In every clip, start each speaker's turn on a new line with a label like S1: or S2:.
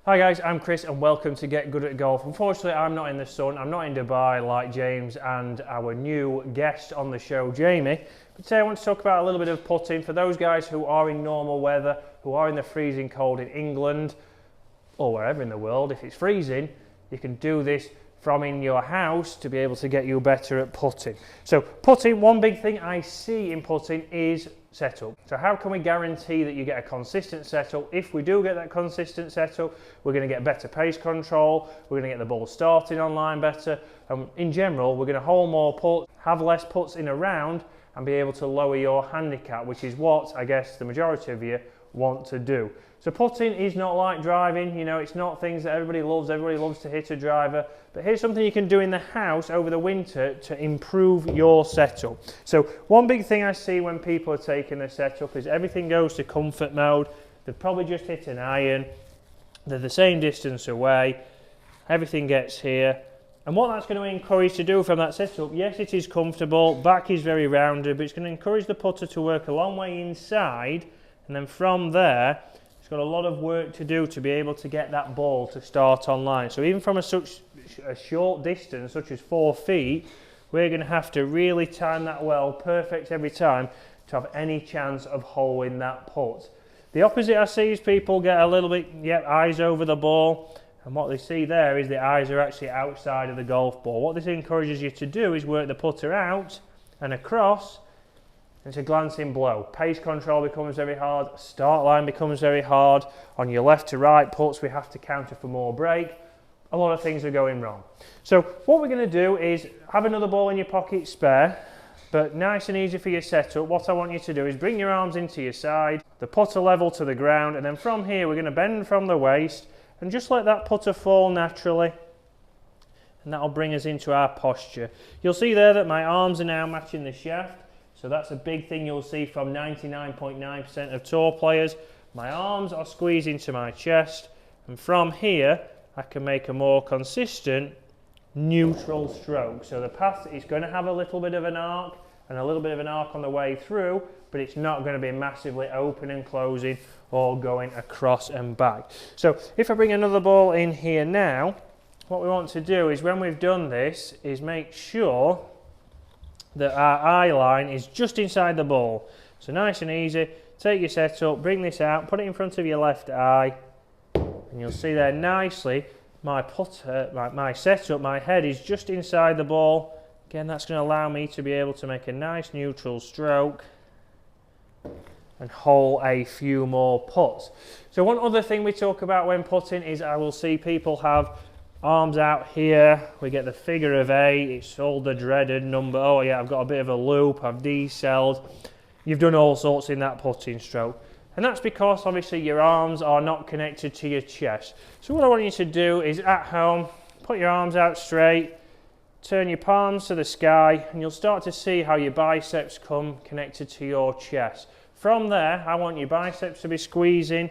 S1: Hi guys, I'm Chris and welcome to Get Good at Golf. Unfortunately, I'm not in the sun, I'm not in Dubai like James and our new guest on the show, Jamie. But today I want to talk about a little bit of putting for those guys who are in normal weather, who are in the freezing cold in England or wherever in the world. If it's freezing, you can do this from in your house to be able to get you better at putting. So putting, one big thing I see in putting is setup. So how can we guarantee that you get a consistent setup? If we do get that consistent setup, we're going to get better pace control, we're going to get the ball starting on line better, and in general we're going to hold more putts, have less putts in a round and be able to lower your handicap, which is what I guess the majority of you want to do. So putting is not like driving, you know, it's not things that everybody loves to hit a driver, but here's something you can do in the house over the winter to improve your setup. So one big thing I see when people are taking their setup is everything goes to comfort mode. They've probably just hit an iron, they're the same distance away, everything gets here. And what that's going to encourage to do from that setup, yes, it is comfortable, back is very rounded, but it's going to encourage the putter to work a long way inside, and then from there, it's got a lot of work to do to be able to get that ball to start on line. So even from a short distance, such as 4 feet, we're going to have to really time that well, perfect every time, to have any chance of holding that putt. The opposite I see is people get a little bit, eyes over the ball, and what they see there is the eyes are actually outside of the golf ball. What this encourages you to do is work the putter out and across. It's a glancing blow. Pace control becomes very hard, start line becomes very hard. On your left to right putts, we have to counter for more break. A lot of things are going wrong. So what we're going to do is have another ball in your pocket spare, but nice and easy for your setup. What I want you to do is bring your arms into your side, the putter level to the ground, and then from here we're going to bend from the waist and just let that putter fall naturally. And that'll bring us into our posture. You'll see there that my arms are now matching the shaft. So that's a big thing you'll see from 99.9% of tour players. My arms are squeezed into my chest, and from here I can make a more consistent neutral stroke. So the path is going to have a little bit of an arc and a little bit of an arc on the way through, but it's not going to be massively open and closing or going across and back. So if I bring another ball in here now, what we want to do is when we've done this is make sure that our eye line is just inside the ball. So nice and easy, take your setup, bring this out, put it in front of your left eye, and you'll see there nicely, my putter, my setup, my head is just inside the ball. Again, that's going to allow me to be able to make a nice neutral stroke and hole a few more putts. So one other thing we talk about when putting is I will see people have arms out here, we get the figure of 8, it's all the dreaded number, oh yeah, I've got a bit of a loop, I've decelled. You've done all sorts in that putting stroke. And that's because obviously your arms are not connected to your chest. So what I want you to do is at home, put your arms out straight, turn your palms to the sky, and you'll start to see how your biceps come connected to your chest. From there, I want your biceps to be squeezing,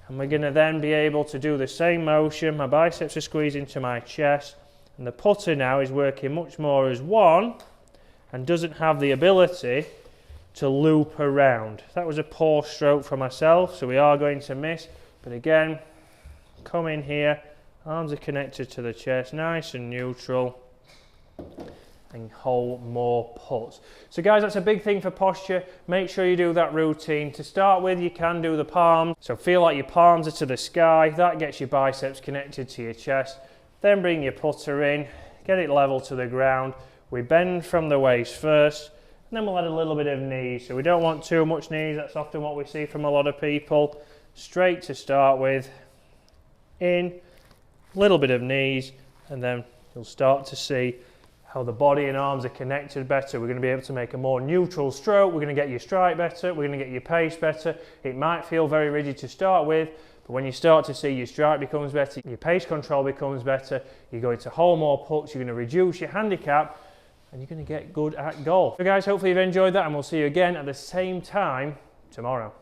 S1: and we're going to then be able to do the same motion. My biceps are squeezed into my chest, and the putter now is working much more as one and doesn't have the ability to loop around. That was a poor stroke for myself, so we are going to miss. But again, come in here, arms are connected to the chest, nice and neutral, and hold more putts. So guys, that's a big thing for posture. Make sure you do that routine. To start with, you can do the palms. So feel like your palms are to the sky. That gets your biceps connected to your chest. Then bring your putter in, get it level to the ground. We bend from the waist first, and then we'll add a little bit of knees. So we don't want too much knees. That's often what we see from a lot of people. Straight to start with, in, little bit of knees, and then you'll start to see how the body and arms are connected better. We're going to be able to make a more neutral stroke. We're going to get your strike better. We're going to get your pace better. It might feel very rigid to start with, but when you start to see your strike becomes better, your pace control becomes better, you're going to hold more putts, you're going to reduce your handicap, and you're going to get good at golf. So guys, hopefully you've enjoyed that, and we'll see you again at the same time tomorrow.